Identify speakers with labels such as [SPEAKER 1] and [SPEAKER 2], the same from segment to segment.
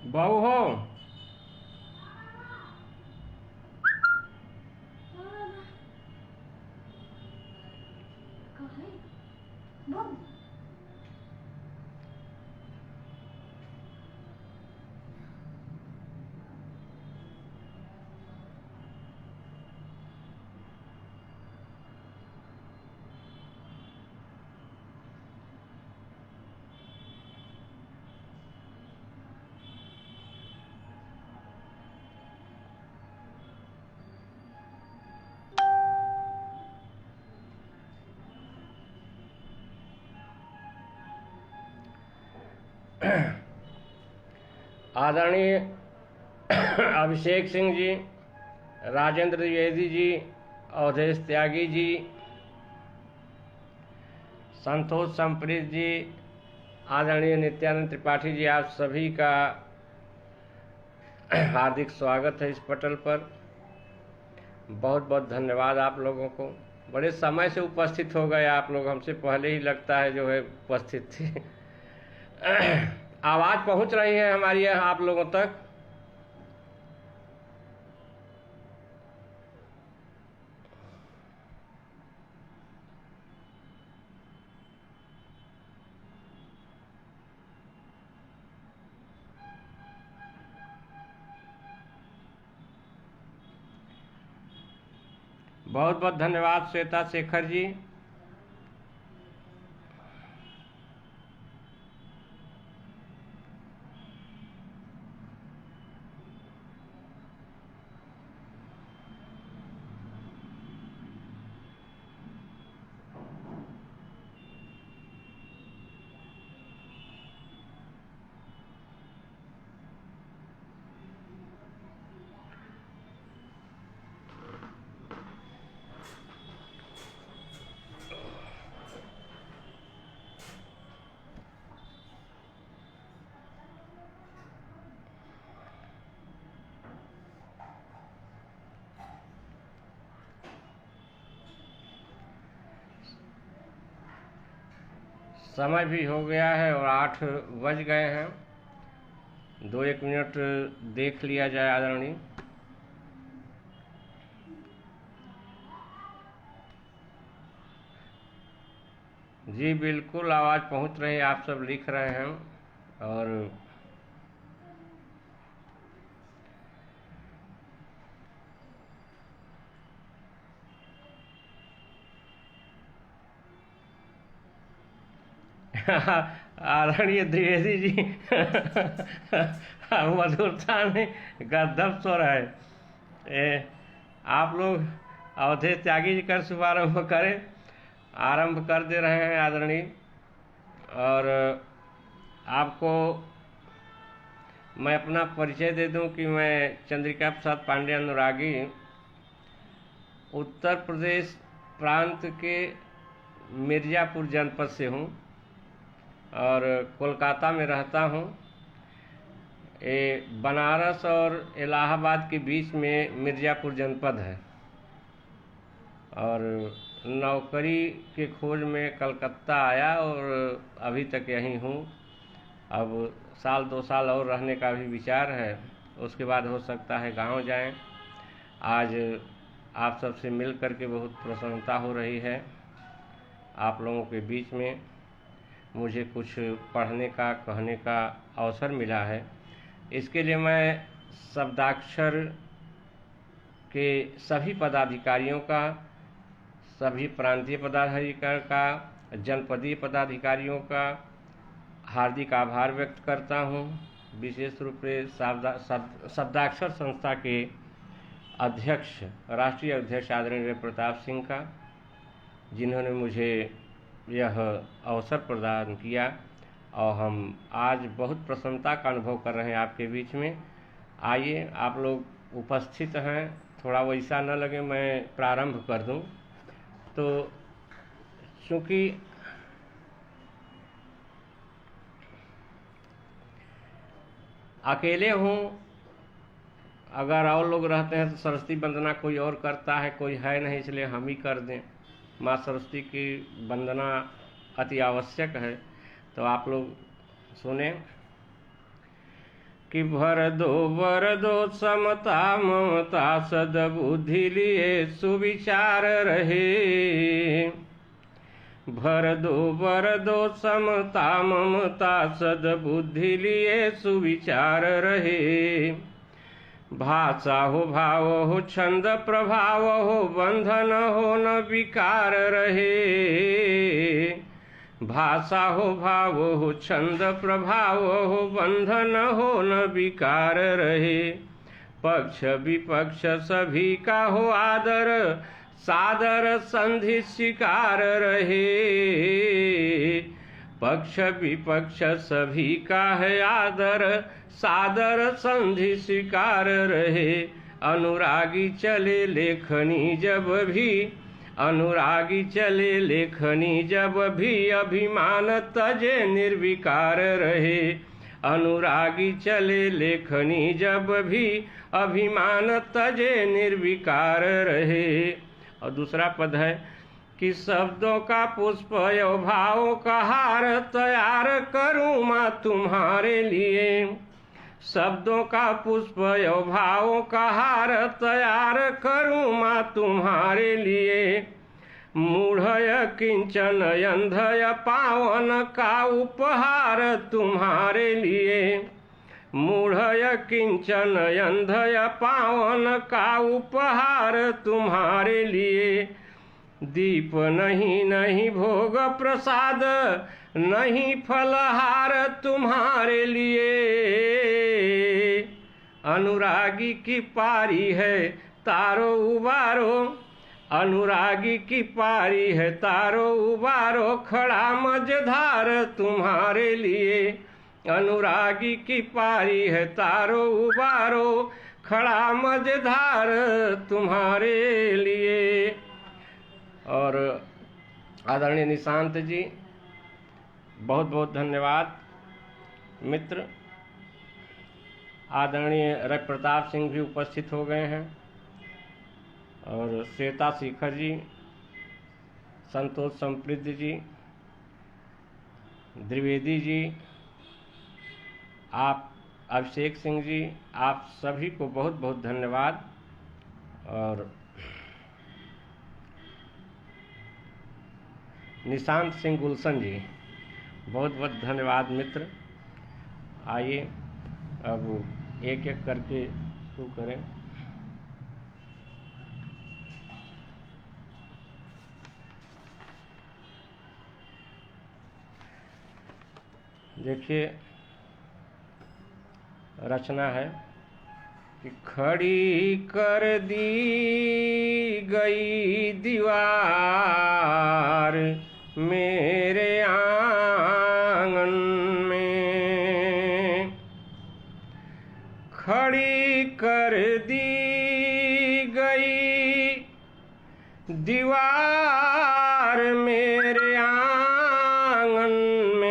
[SPEAKER 1] बहू हो। आदरणीय अभिषेक सिंह जी, राजेंद्र द्विवेदी जी, अवधेश त्यागी जी, संतोष संप्रीत जी, आदरणीय नित्यानंद त्रिपाठी जी, आप सभी का हार्दिक स्वागत है इस पटल पर। बहुत बहुत धन्यवाद आप लोगों को। बड़े समय से उपस्थित हो गए आप लोग, हमसे पहले ही लगता है जो है उपस्थित थे। आवाज़ पहुंच रही है हमारी आप लोगों तक? बहुत बहुत धन्यवाद श्वेता शेखर जी। समय भी हो गया है और 8 बज गए हैं। 2-1 मिनट देख लिया जाए आदरणीय। जी बिल्कुल, आवाज़ पहुंच रही है, आप सब लिख रहे हैं। और आदरणीय द्विवेदी जी मधुरता में गद्दप स्वर है। आप लोग अवधेश त्यागी जी का शुभारंभ करें। आरंभ कर दे रहे हैं आदरणीय। और आपको मैं अपना परिचय दे दूं कि मैं चंद्रिका प्रसाद पांडे अनुरागी उत्तर प्रदेश प्रांत के मिर्ज़ापुर जनपद से हूं और कोलकाता में रहता हूं। ये बनारस और इलाहाबाद के बीच में मिर्ज़ापुर जनपद है और नौकरी के खोज में कलकत्ता आया और अभी तक यहीं हूँ। अब 1-2 साल और रहने का भी विचार है, उसके बाद हो सकता है गांव जाएं। आज आप सबसे मिल करके बहुत प्रसन्नता हो रही है। आप लोगों के बीच में मुझे कुछ पढ़ने का कहने का अवसर मिला है। इसके लिए मैं शब्दाक्षर के सभी पदाधिकारियों का, सभी प्रांतीय पदाधिकारियों का, जनपदीय पदाधिकारियों का हार्दिक आभार व्यक्त करता हूं। विशेष रूप से शब्दाक्षर संस्था के अध्यक्ष, राष्ट्रीय अध्यक्ष आदरणीय प्रताप सिंह का, जिन्होंने मुझे यह अवसर प्रदान किया और हम आज बहुत प्रसन्नता का अनुभव कर रहे हैं आपके बीच में। आइए, आप लोग उपस्थित हैं, थोड़ा वैसा न लगे मैं प्रारंभ कर दूं। तो चूँकि अकेले हूँ, अगर और लोग रहते हैं तो सरस्वती वंदना कोई और करता है, कोई है नहीं, इसलिए हम ही कर दें। माँ सरस्वती की वंदना अति आवश्यक है, तो आप लोग सुने। कि भर दो समता ममता सद्बुद्धि लिए सुविचार रहे। भर दो समता ममता सद्बुद्धि लिए सुविचार रहे। भाषा हो भाव हो छंद प्रभाव हो बंधन हो न विकार रहे। भाषा हो भाव हो छंद प्रभाव हो बंधन हो न विकार रहे। पक्ष विपक्ष सभी का हो आदर सादर संधि स्वीकार रहे। पक्ष विपक्ष सभी का है आदर सादर संधि स्वीकार रहे। अनुरागी चले लेखनी जब भी अनुरागी चले लेखनी जब भी अभिमान तजे निर्विकार रहे। अनुरागी चले लेखनी जब भी अभिमान तजे निर्विकार रहे। और दूसरा पद है कि शब्दों का पुष्प यो भावों का हार तैयार करूँ माँ तुम्हारे लिए। शब्दों का पुष्प यो भावों का हार तैयार करूँ माँ तुम्हारे लिए। मूढ़य किंचन अंधय पावन का उपहार तुम्हारे लिए। मूढ़य किंचन अंधय पावन का उपहार तुम्हारे लिए। दीप नहीं भोग प्रसाद नहीं फलहार तुम्हारे लिए। अनुरागी की पारी है तारो उबारो अनुरागी की पारी है तारो उबारो खड़ा मझधार तुम्हारे लिए। अनुरागी की पारी है तारो उबारो खड़ा मझधार तुम्हारे लिए। और आदरणीय निशांत जी बहुत बहुत धन्यवाद। मित्र आदरणीय रवि प्रताप सिंह भी उपस्थित हो गए हैं और श्वेता शेखर जी, संतोष समृद्धि जी, द्विवेदी जी, आप अभिषेक सिंह जी, आप सभी को बहुत बहुत धन्यवाद। और निशांत सिंह गुलशन जी बहुत बहुत धन्यवाद मित्र। आइए अब एक एक करके शुरू करें। देखिए रचना है कि खड़ी कर दी गई दीवार मेरे आंगन में। खड़ी कर दी गई दीवार मेरे आंगन में।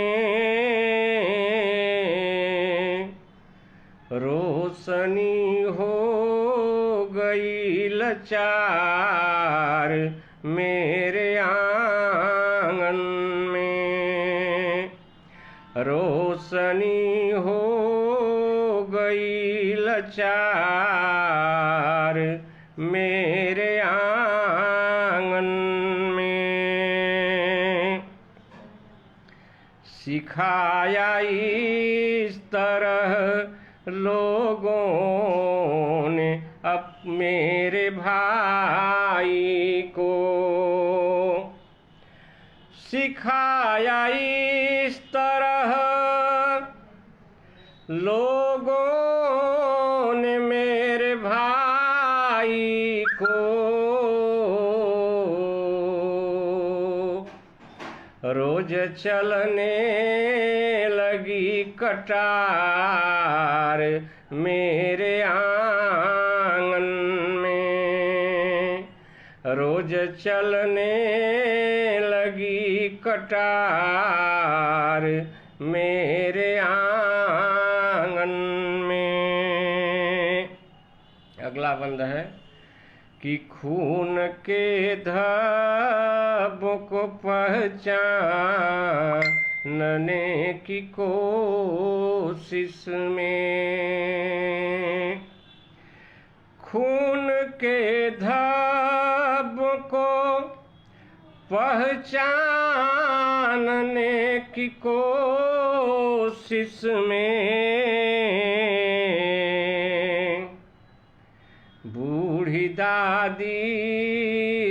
[SPEAKER 1] रोशनी हो गई लाचार मेरे आंगन में। रोशनी हो गई लाचार मेरे आंगन में। सिखाया इस तरह लोगों ने अब मेरे भाई को। सिखाया इस तरह लोगों ने मेरे भाई को। रोज चलने लगी कटार मेरे आंगन में। रोज चलने लगी कटार मेरे आंगन में। अगला बंद है कि खून के धब्बों को की कोशिश में। खून के धब को पहचानने की कोशिश में बूढ़ी दादी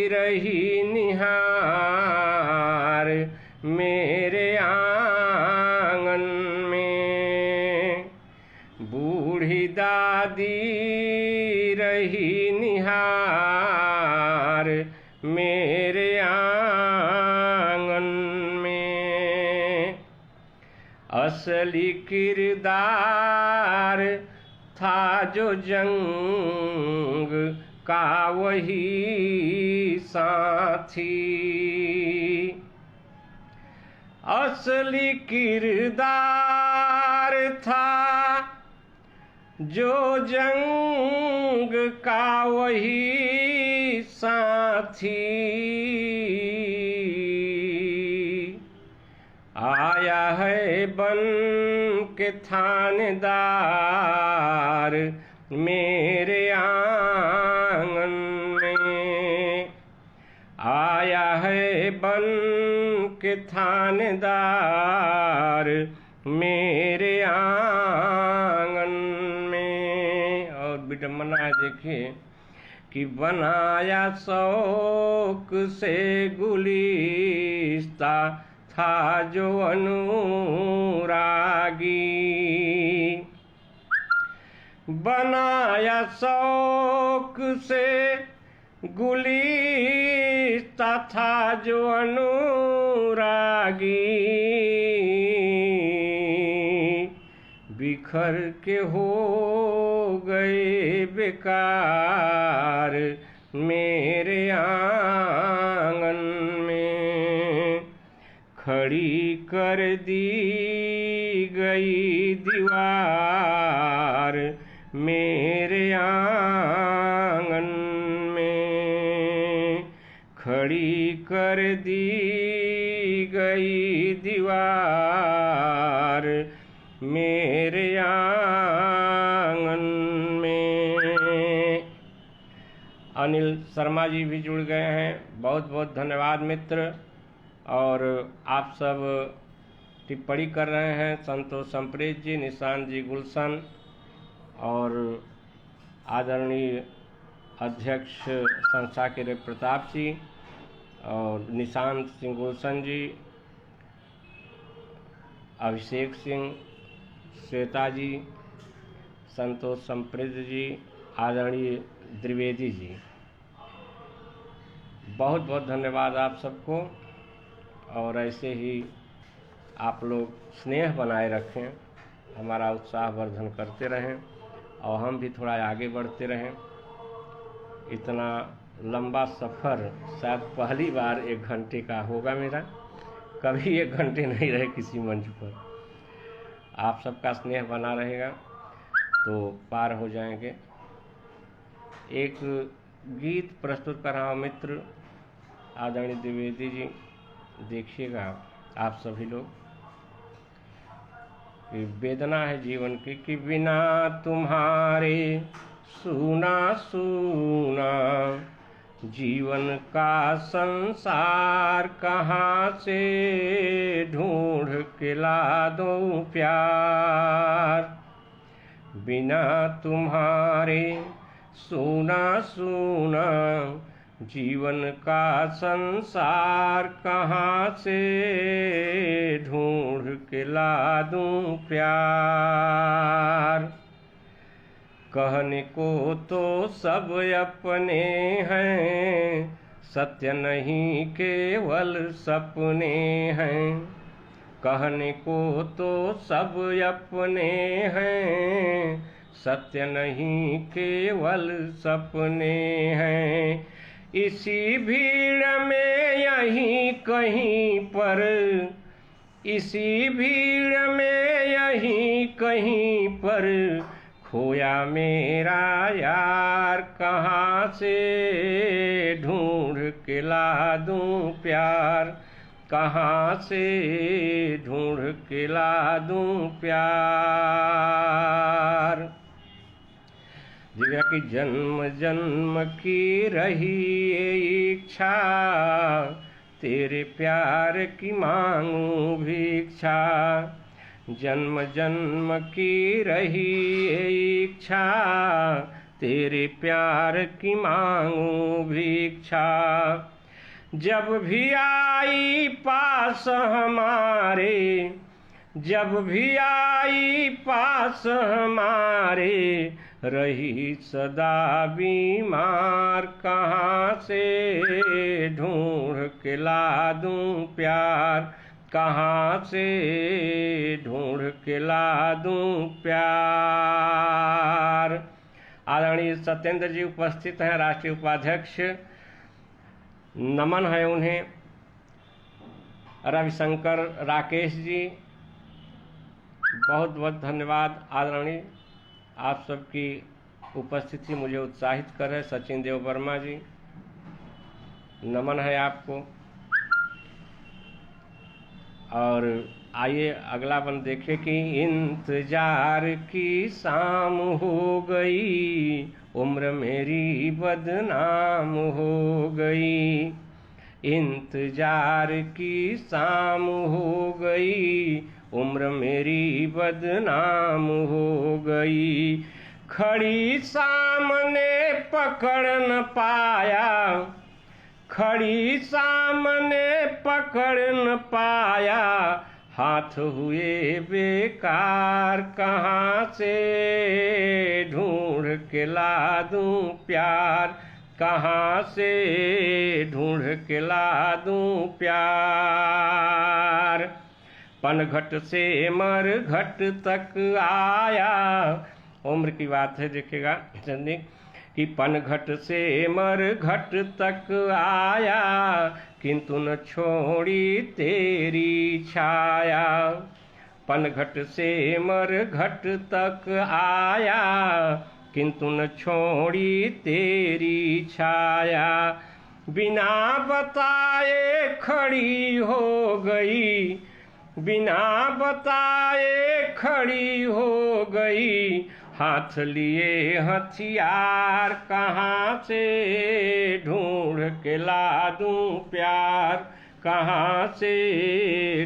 [SPEAKER 1] रही निहार मेरे आंगन में। बूढ़ी दादी रही निहार मेरे आंगन में। असली किरदार था जो जंग का वही साथी। असली किरदार था जो जंग का वही साथी। आया है बन के थानेदार मेरे आंगन में। आया है बन के थानेदार मेरे आंगन में। और विडम्बना देखिए कि बनाया शौक से गुलिस्ता था जो अनुरागी। बनाया शौक से गुलिस्ता था जो अनुरागी। बिखर के हो गए बेकार मेरे आंगन में। खड़ी कर दी गई दीवार मेरे आंगन में। खड़ी कर दी गई दीवार मेरे आंगन में। अनिल शर्मा जी भी जुड़ गए हैं, बहुत बहुत धन्यवाद मित्र। और आप सब टिप्पणी कर रहे हैं, संतोष संप्रीत जी, निशांत जी गुलशन और आदरणीय अध्यक्ष संस्था के प्रताप जी और निशांत सिंह गुलशन जी, अभिषेक सिंह, श्वेता जी, संतोष संप्रीत जी, आदरणीय द्विवेदी जी, बहुत बहुत धन्यवाद आप सबको। और ऐसे ही आप लोग स्नेह बनाए रखें, हमारा उत्साह वर्धन करते रहें और हम भी थोड़ा आगे बढ़ते रहें। इतना लंबा सफ़र शायद पहली बार 1 घंटे का होगा मेरा, कभी 1 घंटे नहीं रहे किसी मंच पर। आप सबका स्नेह बना रहेगा तो पार हो जाएंगे। एक गीत प्रस्तुत कर रहा हूँ मित्र, आदरणीय द्विवेदी जी, देखिएगा आप सभी लोग। कि वेदना है जीवन की कि बिना तुम्हारे सूना सूना जीवन का संसार कहाँ से ढूंढ के ला दूं प्यार। बिना तुम्हारे सूना सूना जीवन का संसार कहाँ से ढूंढ के ला दूं प्यार। कहने को तो सब अपने हैं, सत्य नहीं केवल सपने हैं। कहने को तो सब अपने हैं, सत्य नहीं केवल सपने हैं। इसी भीड़ में यहीं कहीं पर, इसी भीड़ में यहीं कहीं पर खोया मेरा यार। कहाँ से ढूंढ के ला दूं प्यार। कहाँ से ढूंढ के ला दूं प्यार। दिव्या की जन्म जन्म की रही ये इच्छा, तेरे प्यार की मांगू भिक्षा। जन्म जन्म की रही ये इच्छा, तेरे प्यार की मांगू भिक्षा। जब भी आई पास हमारे, जब भी आई पास हमारे, रही सदा बीमार। कहाँ से ढूंढ के ला दूं प्यार, कहाँ से ढूंढ के ला दूं प्यार। आदरणीय सत्येंद्र जी उपस्थित हैं, राष्ट्रीय उपाध्यक्ष। नमन है उन्हें। रविशंकर राकेश जी, बहुत बहुत धन्यवाद आदरणीय, आप सबकी उपस्थिति मुझे उत्साहित कर है। सचिन देव वर्मा जी, नमन है आपको। और आइए अगला बंद देखें कि इंतजार की शाम हो गई, उम्र मेरी बदनाम हो गई। इंतजार की शाम हो गई, उम्र मेरी बदनाम हो गई। खड़ी सामने पकड़ न पाया, खड़ी सामने पकड़ न पाया, हाथ हुए बेकार। कहाँ से ढूंढ के ला दूं प्यार, कहाँ से ढूंढ के ला दूं प्यार। पनघट से मरघट तक आया, उम्र की बात है देखिएगा कि पनघट से मरघट तक आया, किंतु न छोड़ी तेरी छाया। पनघट से मरघट तक आया, किंतु न छोड़ी तेरी छाया। बिना बताए खड़ी हो गई, बिना बताए खड़ी हो गई, हाथ लिए हथियार। कहाँ से ढूंढ के ला दूं प्यार, कहाँ से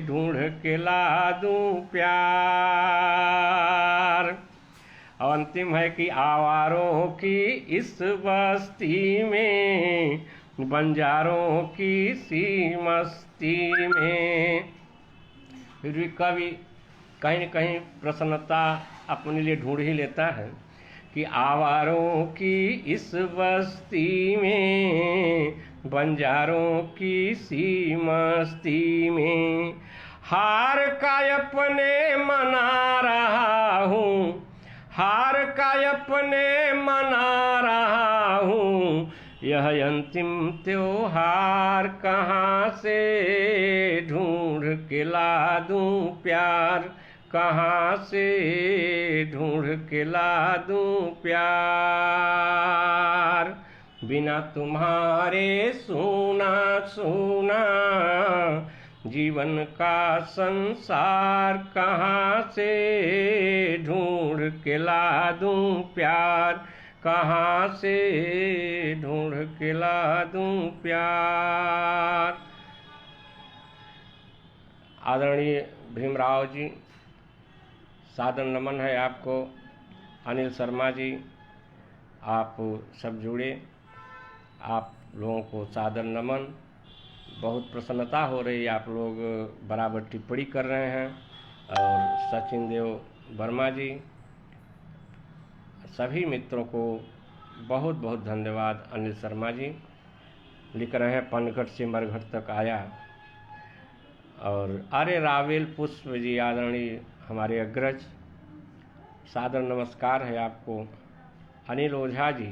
[SPEAKER 1] ढूंढ के ला दूं प्यार। और अंतिम है कि आवारों की इस बस्ती में, बंजारों की सी मस्ती में। फिर भी कवि कहीं न कहीं प्रसन्नता अपने लिए ढूंढ ही लेता है कि आवारों की इस बस्ती में, बंजारों की सी मस्ती में। हार का अपने मना रहा हूँ, हार का अपने मना रहा हूँ, यह अंतिम त्योहार। कहाँ से ढूंढ के ला दूं प्यार, कहाँ से ढूंढ के ला दूं प्यार। बिना तुम्हारे सूना सूना जीवन का संसार, कहाँ से ढूंढ के ला दूं प्यार, कहाँ से ढूंढ के ला दूं प्यार। आदरणीय भीमराव जी, सादर नमन है आपको। अनिल शर्मा जी, आप सब जुड़े, आप लोगों को सादर नमन। बहुत प्रसन्नता हो रही है, आप लोग बराबर टिप्पणी कर रहे हैं। और सचिन देव वर्मा जी, सभी मित्रों को बहुत बहुत धन्यवाद। अनिल शर्मा जी लिख रहे हैं पनघट से मरघट तक आया। और अरे रावेल पुष्प जी, आदरणीय हमारे अग्रज, सादर नमस्कार है आपको। अनिल ओझा जी,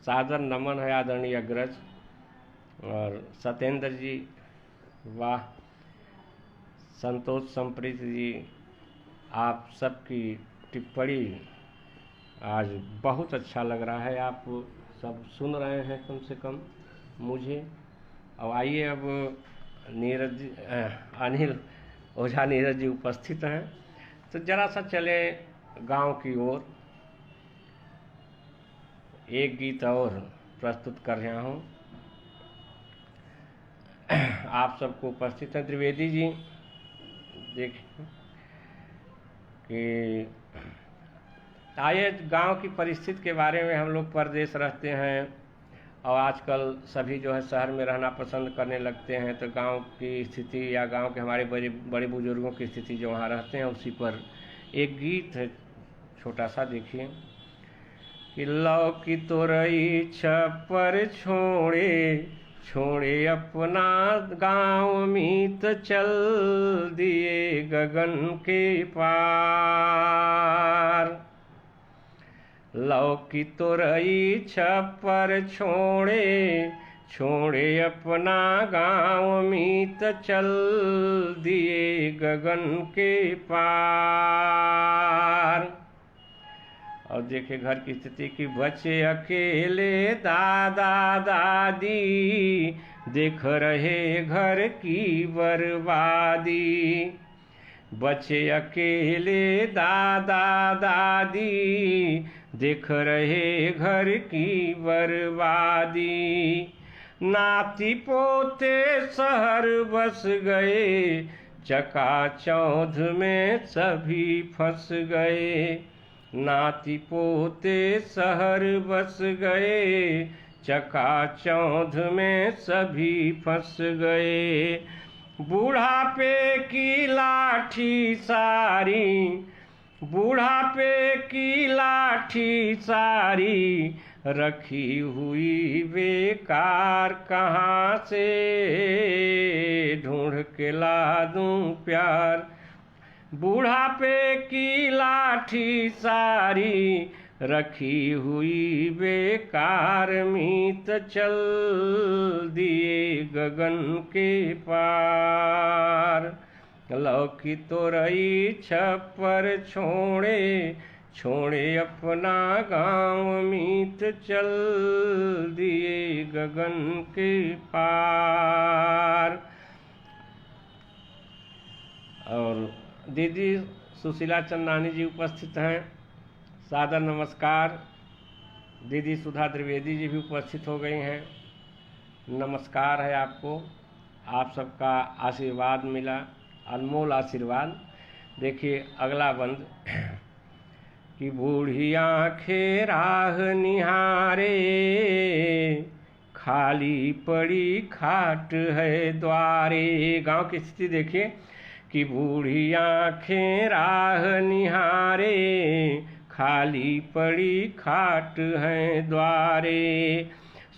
[SPEAKER 1] सादर नमन है आदरणीय अग्रज। और सत्येंद्र जी, वाह। संतोष संप्रीत जी, आप सबकी टिप्पणी आज बहुत अच्छा लग रहा है। आप सब सुन रहे हैं, कम से कम मुझे अब आइए, अब अनिल ओझा नीरज जी उपस्थित हैं, तो जरा सा चले गांव की ओर। एक गीत और प्रस्तुत कर रहा हूं। आप सबको उपस्थित हैं त्रिवेदी जी, देखिए कि आइए गांव की परिस्थिति के बारे में। हम लोग परदेश रहते हैं और आजकल सभी जो है शहर में रहना पसंद करने लगते हैं, तो गांव की स्थिति या गांव के हमारे बड़े बड़े बुजुर्गों की स्थिति जो वहाँ रहते हैं उसी पर एक गीत है छोटा सा, देखिए कि लौकी तोरई छप्पर छोड़े छोड़े अपना गांव मीत चल दिए गगन के पार। लौकी तोरई छप्पर छोड़े छोड़े अपना गांव मीत चल दिए गगन के पार। और देखिए घर की स्थिति की बच्चे अकेले दादा दादी देख रहे घर की बर्बादी। बच्चे अकेले दादा दादी देख रहे घर की बर्बादी। नाती पोते शहर बस गए चकाचौंध में सभी फंस गए। नाती पोते शहर बस गए चकाचौंध में सभी फंस गए। बुढ़ापे की लाठी सारी बुढ़ापे की लाठी सारी रखी हुई बेकार, कहाँ से ढूंढ के ला दूं प्यार। बुढ़ापे की लाठी सारी रखी हुई बेकार मीत चल दिए गगन के पार। लौकी तोरई छप्पर छोड़े छोड़े अपना गांव मीत चल दिए गगन के पार। और दीदी सुशीला चंदानी जी उपस्थित हैं, सादर नमस्कार। दीदी सुधा त्रिवेदी जी भी उपस्थित हो गई हैं, नमस्कार है आपको। आप सबका आशीर्वाद मिला, अनमोल आशीर्वाद। देखिए अगला बंद कि बूढ़ी आंखें राह निहारे खाली पड़ी खाट है द्वारे। गांव की स्थिति देखिए कि बूढ़ी आंखें राह निहारे खाली पड़ी खाट हैं द्वारे।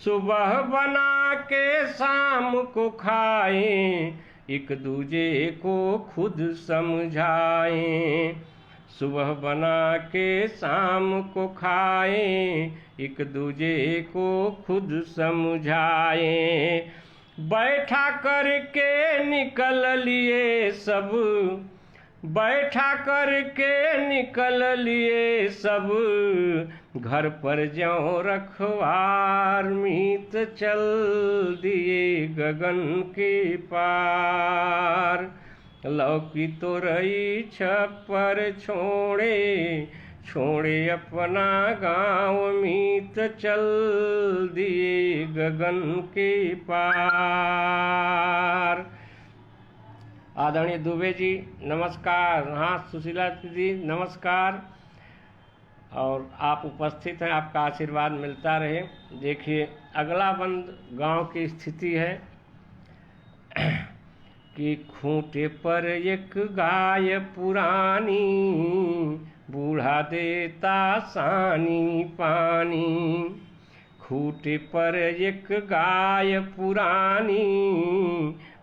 [SPEAKER 1] सुबह बना के शाम को खाएं एक दूजे को खुद समझाएं। सुबह बना के शाम को खाएं एक दूजे को खुद समझाएं। बैठा करके निकल लिए सब बैठा करके निकल लिए सब घर पर ज्यों रखवार मीत चल दिए गगन के पार। लौकी तोरई छप्पर छोड़े छोड़े अपना गांव मीत चल दिए गगन के पार। आदरणीय दुबे जी नमस्कार। हाँ सुशीला जी नमस्कार। और आप उपस्थित हैं, आपका आशीर्वाद मिलता रहे। देखिए अगला बंद गांव की स्थिति है कि खूंटे पर एक गाय पुरानी बूढ़ा देता सानी पानी। खूंटे पर एक गाय पुरानी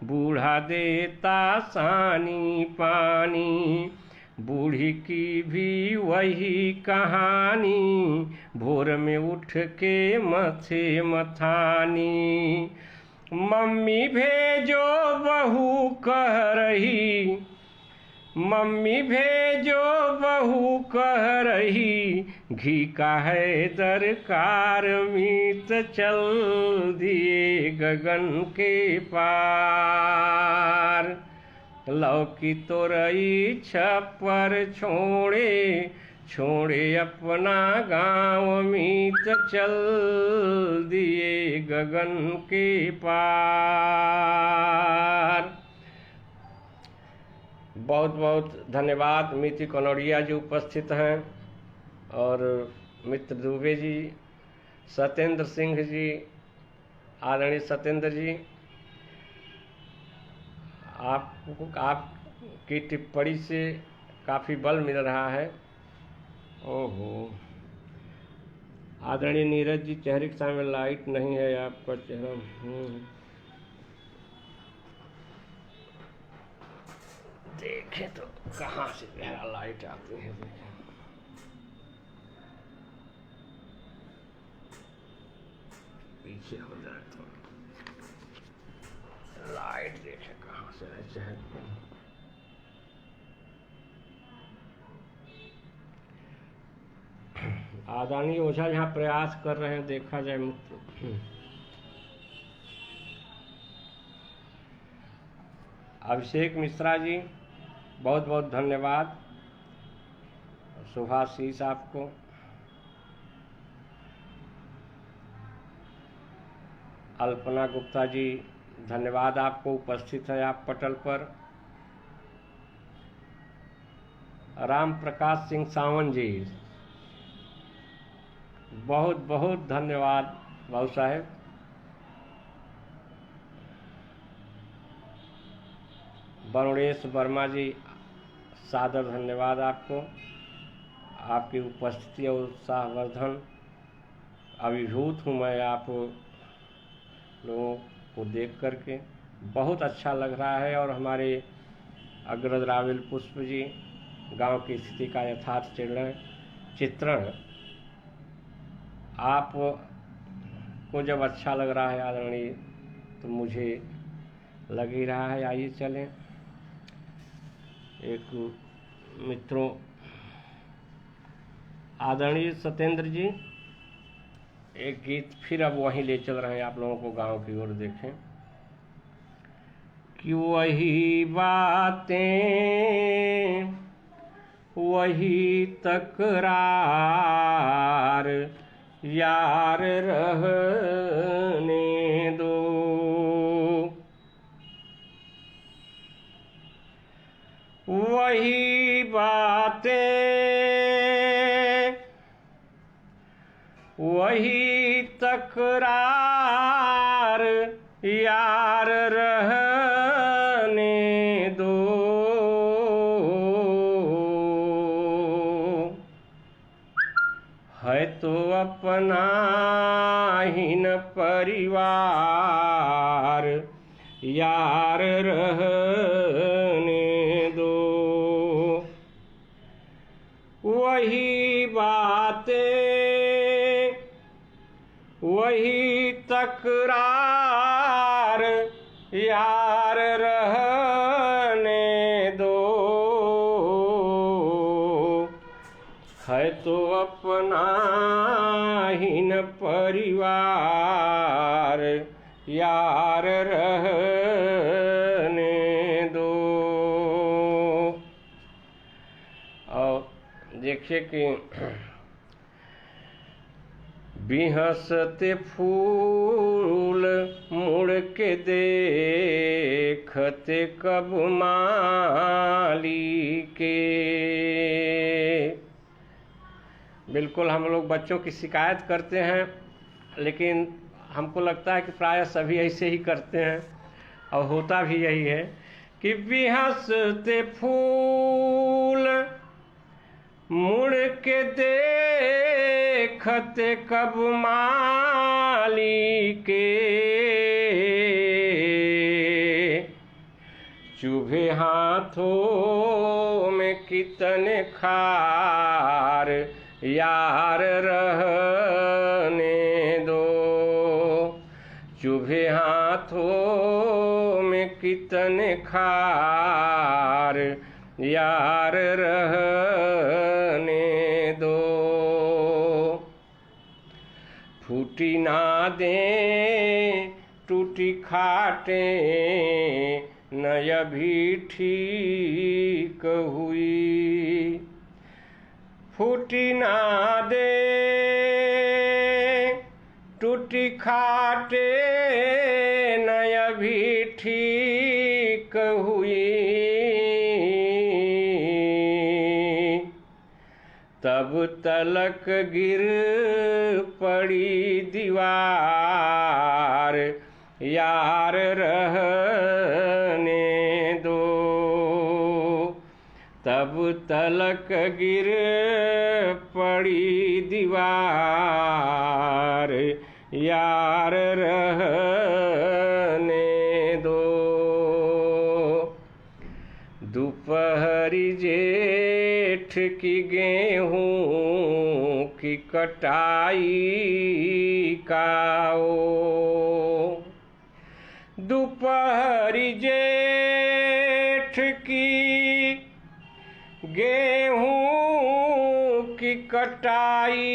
[SPEAKER 1] बूढ़ा देता सानी पानी। बूढ़ी की भी वही कहानी भोर में उठ के मथे मथानी। मम्मी भेजो बहू कह रही मम्मी भेजो बहू कह रही घी का है दरकार मीत चल दिए गगन के पार। लौकी तोरई छप्पर छोड़े अपना गाँव मीत चल दिए गगन के पार। बहुत बहुत धन्यवाद। मिति कनौड़िया जी उपस्थित हैं और मित्र दुबे जी, सत्येंद्र सिंह जी, आदरणीय सत्येंद्र जी, आपकी टिप्पणी से काफ़ी बल मिल रहा है। ओहो, आदरणीय नीरज जी, चेहरे के सामने लाइट नहीं है, आपका चेहरा देखें तो कहाँ से गहरा लाइट आती है। देखें, पीछे हो जाए तो लाइट देखें कहाँ से है चेहरे। आदरणीय ओझा जहाँ प्रयास कर रहे हैं, देखा जाए मित्र। अभिषेक मिश्रा जी, बहुत बहुत धन्यवाद। शुभाशीष आपको। अल्पना गुप्ता जी, धन्यवाद आपको, उपस्थित है आप पटल पर। राम प्रकाश सिंह सावन जी, बहुत बहुत धन्यवाद भाऊ साहेब। वरुणेश वर्मा जी, सादर धन्यवाद आपको, आपकी उपस्थिति और उत्साहवर्धन। अभिभूत हूँ मैं आप लोगों को देख करके, बहुत अच्छा लग रहा है। और हमारे अग्रज राविल पुष्प जी, गांव की स्थिति का यथार्थ चित्रण आप को जब अच्छा लग रहा है आदरणीय, तो मुझे लग ही रहा है। आइए चलें एक मित्रों, आदरणीय सत्येंद्र जी एक गीत फिर अब वहीं ले चल रहे हैं आप लोगों को गांव की ओर। देखें कि वही बातें वही तकरार यार रहने दो। वही बातें वही तकरार यार रहने दो। है तो अपना ही न परिवार यार रहने दो। वही बातें वही तकरार यार रहने दो। है तो अपना ही न परिवार यार रहने दो। और देखिए कि बिहसते फूल मुड़ के देखते कब माली के। बिल्कुल हम लोग बच्चों की शिकायत करते हैं, लेकिन हमको लगता है कि प्रायः सभी ऐसे ही करते हैं और होता भी यही है कि बिहसते फूल मुड़ के देखते कब माली के। चुभे हाथों में कितने खार यार रहने दो। चुभे हाथों में कितने खार यार रहने दो। फूटी ना दे टूटी खाटे न अभी ठीक हुई। फूटी ना दे टूटी खाटे न अभी ठीक हुई। तब तलक गिर पड़ी दीवार यार रहने दो। तब तलक गिर पड़ी दीवार यार रहने दो। दोपहरी जेठ की गेहूं की कटाई काओ। दोपहरी जेठ की गेहूं की कटाई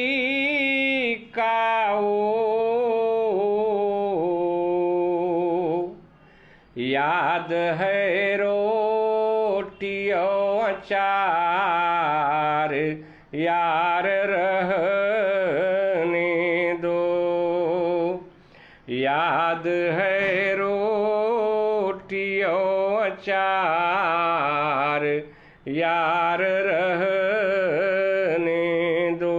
[SPEAKER 1] काओ। याद है रोटी और अचार यार रहने दो। याद है रोटी और अचार यार रहने दो।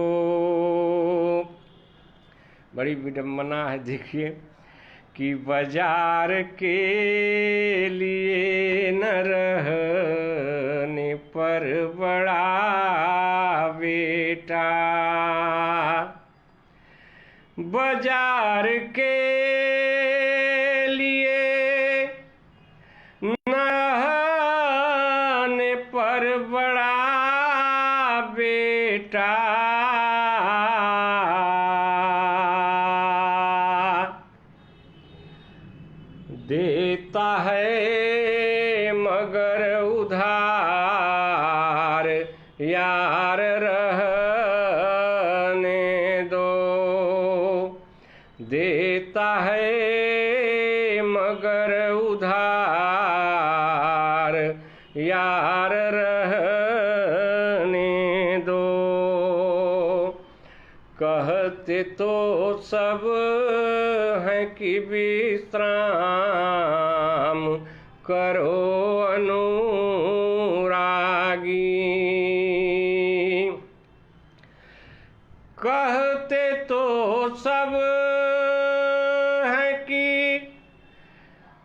[SPEAKER 1] बड़ी विडम्बना है देखिए कि बाजार के लिए न रहने पर बड़ा बेटा। बाजार के लिए न रहने पर बड़ा बेटा। देता है मगर उधार यार रहने दो। देता है मगर उधार यार रहने दो। कहते तो सब हैं कि विश्राम करो अनुरागी। कहते तो सब हैं कि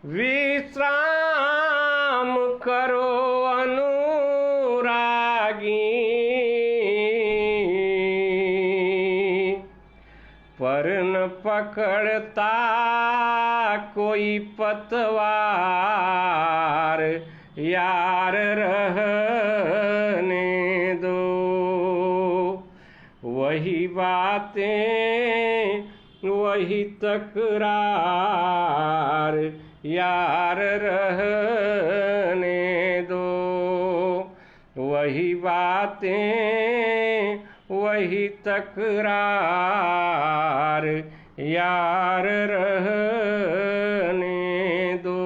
[SPEAKER 1] विश्राम करो अनुरागी। पर न पकड़ता कोई पतवार यार रहने दो। वही बातें वही तकरार यार रहने दो। वही बातें वही तकरार यार रहने दो।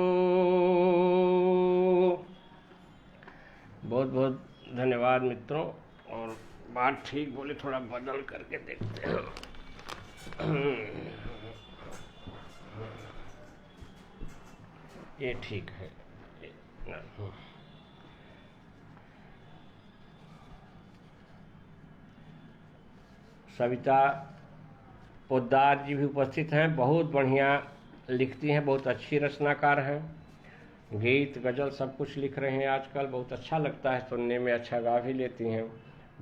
[SPEAKER 1] बहुत बहुत धन्यवाद मित्रों। और बात ठीक बोले थोड़ा बदल करके देखते हैं। ये ठीक है। सविता पोद्दार जी भी उपस्थित हैं। बहुत बढ़िया लिखती हैं, बहुत अच्छी रचनाकार हैं। गीत गज़ल सब कुछ लिख रहे हैं आजकल। बहुत अच्छा लगता है सुनने में, अच्छा गा भी लेती हैं।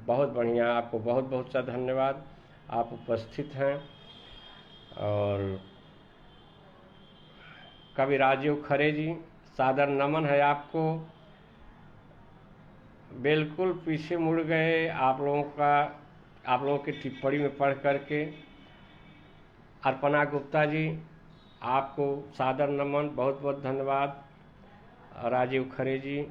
[SPEAKER 1] बहुत बढ़िया, आपको बहुत बहुत सा धन्यवाद, आप उपस्थित हैं। और कवि राजीव खरे जी, सादर नमन है आपको। बिल्कुल पीछे मुड़ गए आप लोगों की टिप्पणी में पढ़ करके। अर्पणा गुप्ता जी, आपको सादर नमन, बहुत बहुत धन्यवाद। राजीव खरे जी,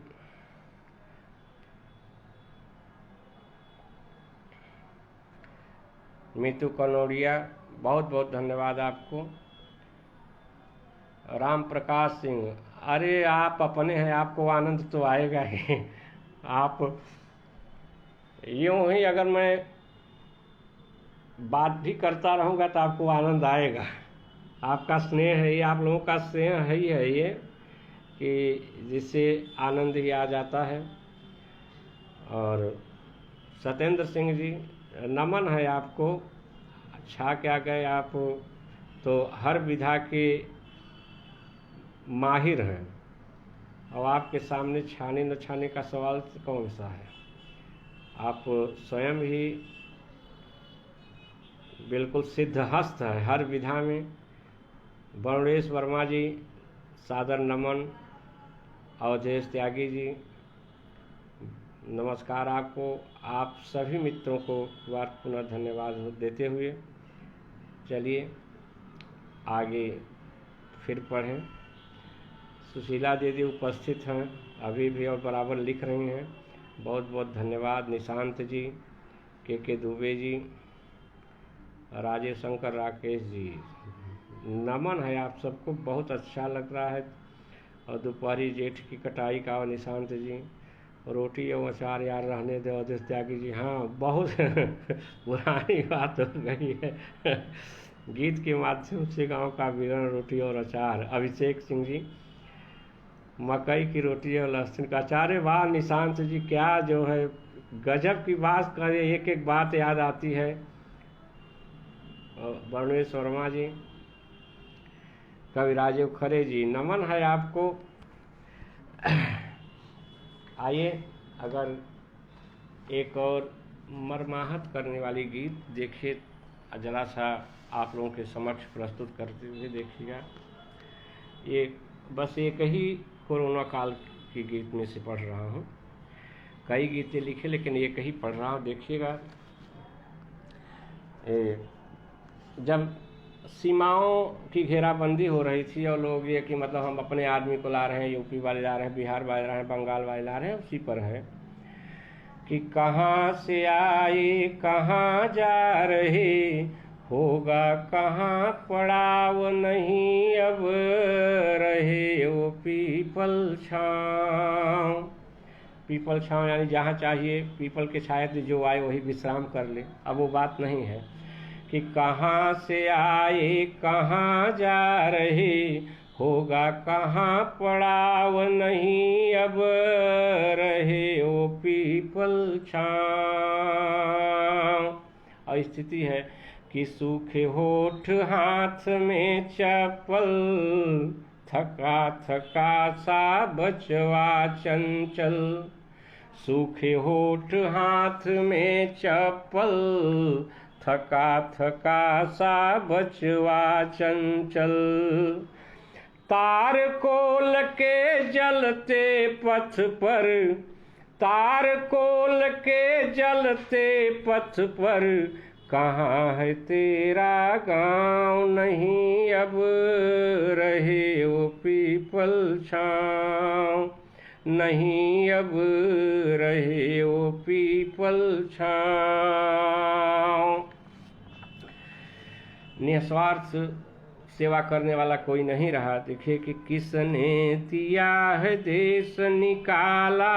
[SPEAKER 1] मीतू कनौड़िया, बहुत बहुत धन्यवाद आपको। राम प्रकाश सिंह, अरे आप अपने हैं, आपको आनंद तो आएगा ही। आप यूं ही अगर मैं बात भी करता रहूँगा तो आपको आनंद आएगा। आपका स्नेह है ये, आप लोगों का स्नेह है ही है ये, कि जिससे आनंद ही आ जाता है। और सत्येंद्र सिंह जी, नमन है आपको। छा क्या गए आप, तो हर विधा के माहिर हैं, और आपके सामने छाने न छाने का सवाल कौन सा है। आप स्वयं ही बिल्कुल सिद्धहस्त है हर विधा में। वरुणेश वर्मा जी, सादर नमन। अवधेश त्यागी जी, नमस्कार आपको। आप सभी मित्रों को बार पुनः धन्यवाद देते हुए चलिए आगे फिर पढ़ें। सुशीला दीदी उपस्थित हैं अभी भी और बराबर लिख रही हैं, बहुत बहुत धन्यवाद। निशांत जी, के दुबे जी, राजेश शंकर, राकेश जी, नमन है आप सबको। बहुत अच्छा लग रहा है। और दोपहरी जेठ की कटाई का, और निशांत जी, रोटी और अचार यार रहने दे। अवधेश त्यागी जी, हाँ बहुत पुरानी बात हो गई है। गीत के माध्यम से गांव का विवरण, रोटी और अचार। अभिषेक सिंह जी, मकई की रोटी और लहसुन का अचार। वाह निशांत जी, क्या जो है गजब की बात करे, एक एक बात याद आती है। वरुणेश वर्मा जी, कवि राजीव खरे जी, नमन है आपको। आइए अगर एक और मर्माहत करने वाली गीत देखिए, जरा सा आप लोगों के समक्ष प्रस्तुत करते हुए देखिएगा। ये बस एक ही कोरोना काल की गीत में से पढ़ रहा हूँ, कई गीतें लिखे लेकिन एक ही पढ़ रहा हूँ। देखिएगा, जब सीमाओं की घेराबंदी हो रही थी और लोग ये कि मतलब हम अपने आदमी को ला रहे हैं, यूपी वाले ला रहे हैं, बिहार वाले ला रहे हैं, बंगाल वाले ला रहे हैं, उसी पर है कि कहाँ से आए कहाँ जा रहे, होगा कहाँ पड़ाव नहीं अब रहे वो पीपल छाँव। पीपल छाँव यानी जहाँ चाहिए पीपल के छाया से जो आए वही विश्राम कर ले। अब वो बात नहीं है कि कहाँ से आए कहाँ जा रहे, होगा कहाँ पड़ाव नहीं अब रहे वो पीपल छाँव। और स्थिति है कि सूखे होठ हाथ में चप्पल, थका थका सा बचवा चंचल। सूखे होठ हाथ में चप्पल, थका थका सा बचवा चंचल। तार कोल के जलते पथ पर, तार कोल के जलते पथ पर, कहाँ है तेरा गाँव नहीं अब रहे वो पीपल छाँव, नहीं अब रहे वो पीपल छाँव। निस्वार्थ सेवा करने वाला कोई नहीं रहा। देखिए कि किसने दिया है देश निकाला,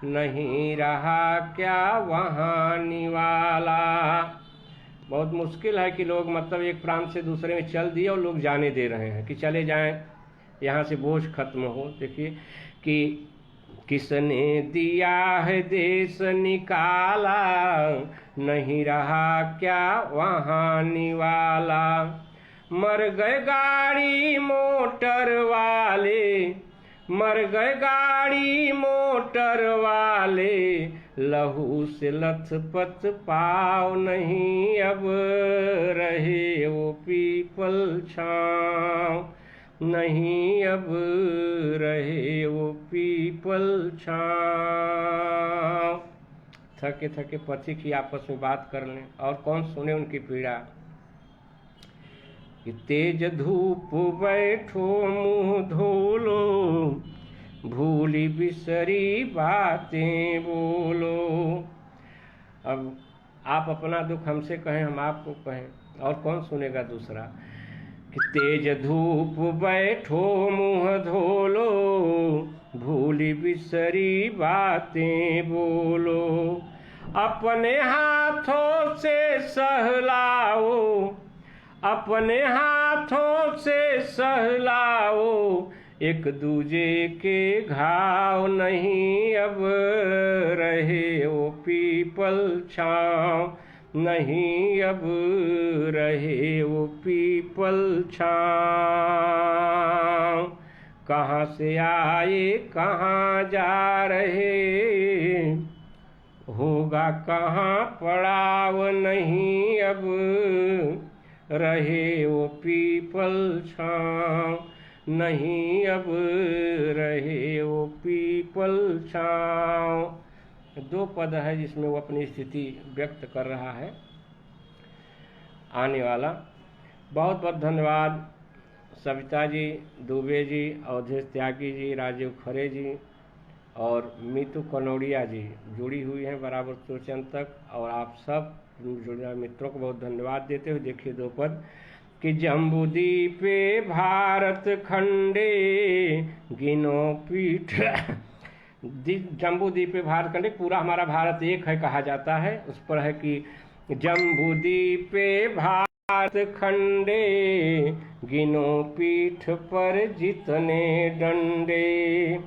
[SPEAKER 1] नहीं रहा क्या वहाँ निवाला। बहुत मुश्किल है कि लोग मतलब एक प्रांत से दूसरे में चल दिए और लोग जाने दे रहे हैं कि चले जाएं, यहाँ से बोझ खत्म हो। देखिए कि किसने दिया है देश निकाला, नहीं रहा क्या वहाँ निवाला। मर गए गाड़ी मोटर वाले, मर गए गाड़ी मोटर वाले, लहू से लथपथ पाव नहीं अब रहे वो पीपल छाँव, नहीं अब रहे वो पीपल छाँव। थके थके पथिक ही आपस में बात कर लें और कौन सुने उनकी पीड़ा। कि तेज धूप बैठो मुँह धो लो, भूली बिसरी बातें बोलो। अब आप अपना दुख हमसे कहें, हम आपको कहें, और कौन सुनेगा दूसरा कि तेज धूप बैठो मुँह धोलो, भूली बिसरी बातें बोलो, अपने हाथों से सहलाओ, अपने हाथों से सहलाओ, एक दूजे के घाव नहीं अब रहे वो पीपल छाँव, नहीं अब रहे वो पीपल छाँव। कहाँ से आए कहाँ जा रहे, होगा कहाँ पड़ाव नहीं अब रहे वो पीपल छाँव, नहीं अब रहे वो पीपल छाँव। दो पद है जिसमें वो अपनी स्थिति व्यक्त कर रहा है आने वाला। बहुत बहुत धन्यवाद सविता जी, दुबे जी, अवधेश त्यागी जी, राजीव खरे जी और मीतू कनौड़िया जी जुड़ी हुई हैं बराबर सोचन तक। और आप सब जुड़े मित्रों को बहुत धन्यवाद देते हुए देखिए दो पद कि जम्बूद्वीपे भारत खंडे गिनो पीठ जम्बूद्वीपे भारत खंडे, पूरा हमारा भारत एक है कहा जाता है। उस पर है कि जम्बूद्वीपे भारत खंडे गिनो पीठ पर जितने डंडे,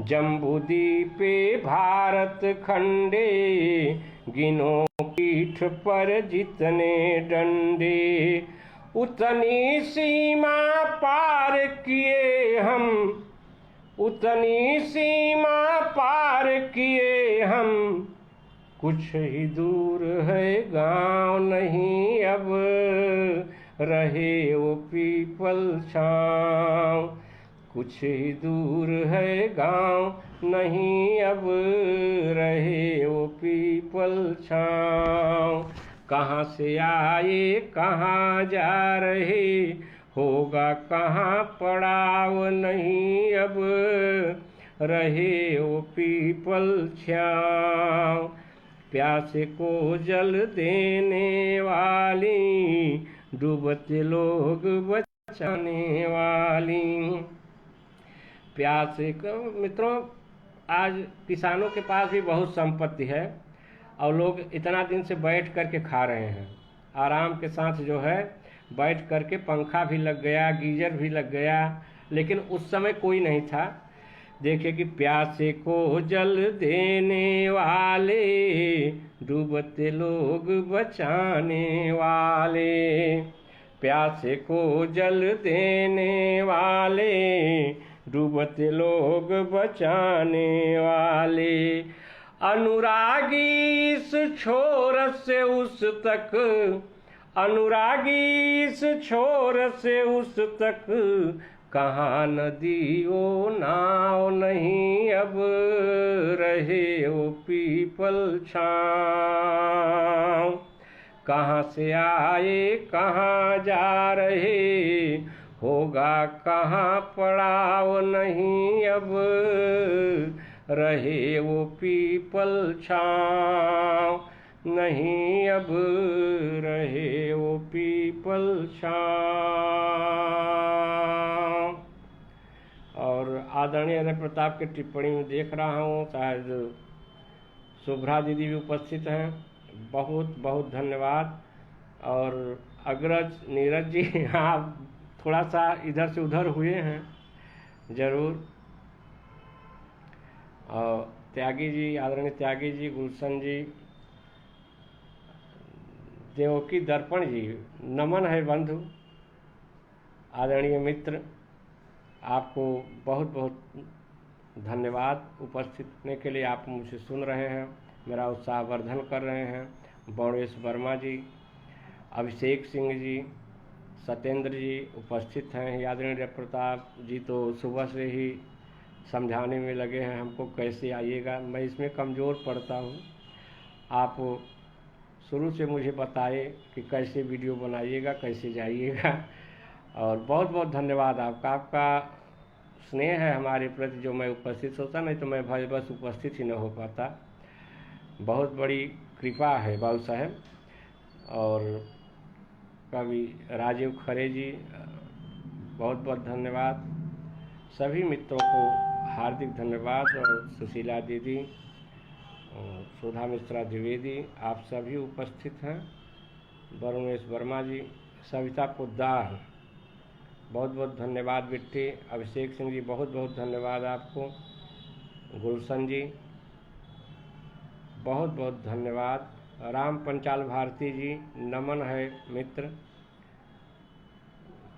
[SPEAKER 1] जम्बूद्वीपे भारत खंडे गिनो पीठ पर जितने डंडे, उतनी सीमा पार किए हम, उतनी सीमा पार किए हम, कुछ ही दूर है गांव नहीं अब रहे वो पीपल छाँव, कुछ ही दूर है गांव नहीं अब रहे वो पीपल छाँव। कहाँ से आए कहाँ जा रहे, होगा कहाँ पड़ाव नहीं अब रहे वो पीपल छाँव। प्यासे को जल देने वाली, डूबते लोग बचाने वाली। प्यासे को मित्रों, आज किसानों के पास भी बहुत संपत्ति है और लोग इतना दिन से बैठ कर के खा रहे हैं आराम के साथ, जो है बैठ करके, पंखा भी लग गया, गीजर भी लग गया, लेकिन उस समय कोई नहीं था। देखिए कि प्यासे को जल देने वाले, डूबते लोग बचाने वाले, प्यासे को जल देने वाले, डूबते लोग बचाने वाले। अनुरागी इस छोर से उस तक, अनुरागी इस छोर से उस तक, कहाँ नदी वो नाव नहीं अब रहे वो पीपल छाँव। कहाँ से आए कहाँ जा रहे, होगा कहाँ पड़ाव नहीं अब रहे वो पीपल छाँव, नहीं अब रहे वो पीपल छाँव। और आदरणीय अजय प्रताप की टिप्पणी में देख रहा हूँ, शायद शुभ्रा दीदी भी उपस्थित हैं, बहुत बहुत धन्यवाद। और अग्रज नीरज जी, आप थोड़ा सा इधर से उधर हुए हैं ज़रूर। और त्यागी जी, आदरणीय त्यागी जी, गुलशन जी, देवकी दर्पण जी, नमन है बंधु। आदरणीय मित्र, आपको बहुत बहुत धन्यवाद उपस्थित होने के लिए। आप मुझे सुन रहे हैं, मेरा उत्साहवर्धन कर रहे हैं। बौड़ेश वर्मा जी, अभिषेक सिंह जी, सत्येंद्र जी उपस्थित हैं। आदरणीय प्रताप जी तो सुबह से ही समझाने में लगे हैं हमको कैसे आइएगा। मैं इसमें कमज़ोर पड़ता हूँ, आप शुरू से मुझे बताए कि कैसे वीडियो बनाइएगा, कैसे जाइएगा। और बहुत बहुत धन्यवाद आपका, आपका स्नेह है हमारे प्रति जो मैं उपस्थित होता, नहीं तो मैं भाई बस उपस्थित ही न हो पाता। बहुत बड़ी कृपा है बाबू साहब। और कवि राजीव खरे जी, बहुत बहुत धन्यवाद। सभी मित्रों को हार्दिक धन्यवाद। और सुशीला दीदी, सुधा मिश्रा द्विवेदी, आप सभी उपस्थित हैं। वरुणेश वर्मा जी, सविता पोद्दार, बहुत बहुत धन्यवाद। बिट्टी अभिषेक सिंह जी, बहुत बहुत धन्यवाद आपको। गुलशन जी, बहुत बहुत धन्यवाद। राम पंचाल भारती जी, नमन है मित्र।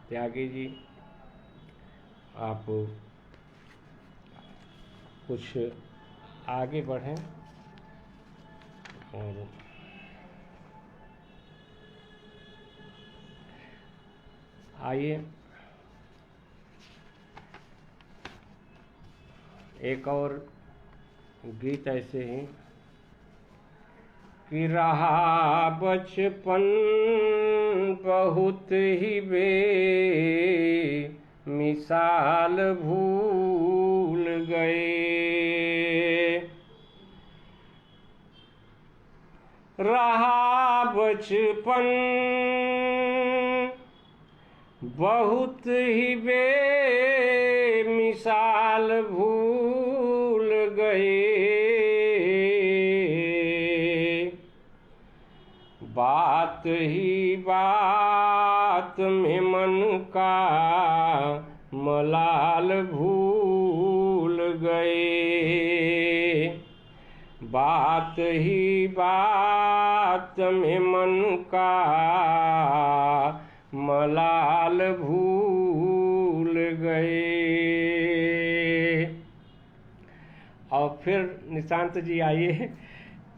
[SPEAKER 1] त्यागी जी, आप कुछ आगे बढ़ें और आइए एक और गीत ऐसे ही कि रहा बचपन बहुत ही मिसाल भूल गए। रहा बचपन बहुत ही मिसाल भूल गए। बात ही बात में मन का मलाल भूल गए। बात ही बात में मन का मलाल भूल गए। और फिर निशांत जी आइए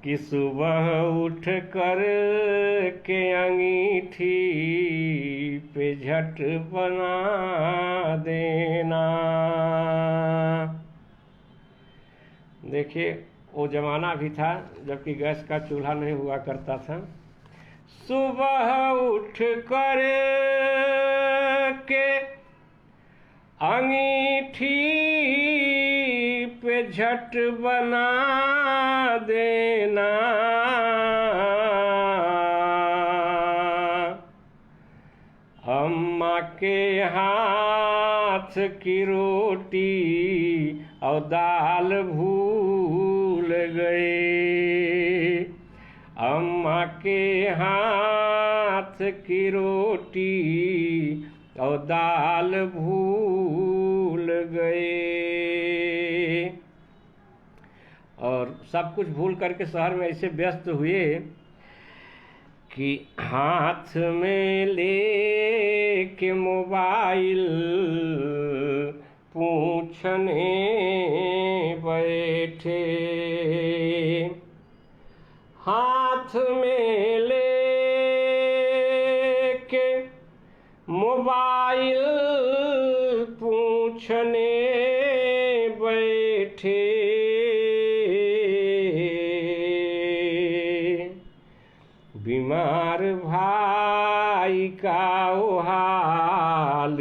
[SPEAKER 1] कि सुबह उठ कर के अंगीठी पे झट बना देना। देखिए, वो जमाना भी था जबकि गैस का चूल्हा नहीं हुआ करता था। सुबह उठ कर के अंगीठी पे झट बना देना। अम्मा के हाथ की रोटी और दाल भूल गए। अम्मा के हाथ की रोटी और दाल भूल गए। और सब कुछ भूल करके शहर में ऐसे व्यस्त हुए कि हाथ में ले के मोबाइल पूछने बैठे। हाथ में ले के मोबाइल पूछने बैठे। बीमार भाई का वो हाल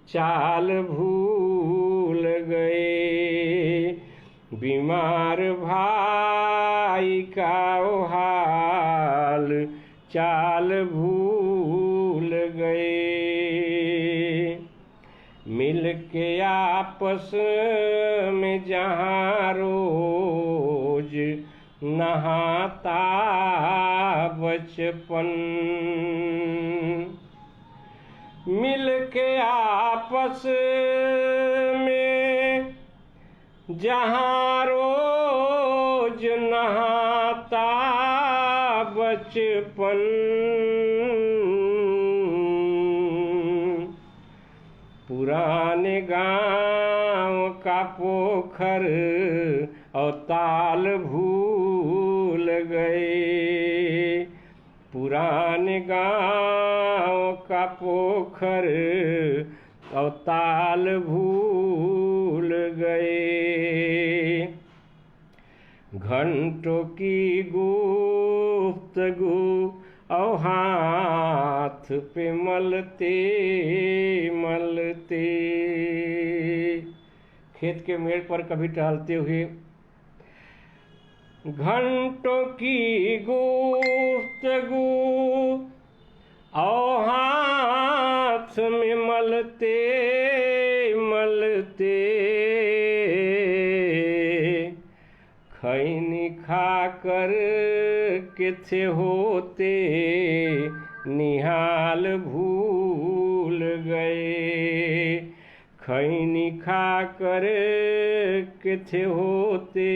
[SPEAKER 1] चाल भूल गए। बीमार भाई का वो हाल चाल भूल गए। मिल के आपस में जहाँ रोज नहाता बचपन। मिल के आपस में जहाँ रोज नहाता बचपन। पुराने गांव का पोखर और ताल भूल गए। पुराने गांव का पोखर और ताल भूल गए। घंटों की गुफ्तगू और हाथ पे मलते मलते। खेत के मेड़ पर कभी टहलते हुए घंटों की गुफ्तगू और हाथ में मलते मलते खैनी खाकर के थे होते निहाल भूल गए। खैनी खाकर के थे होते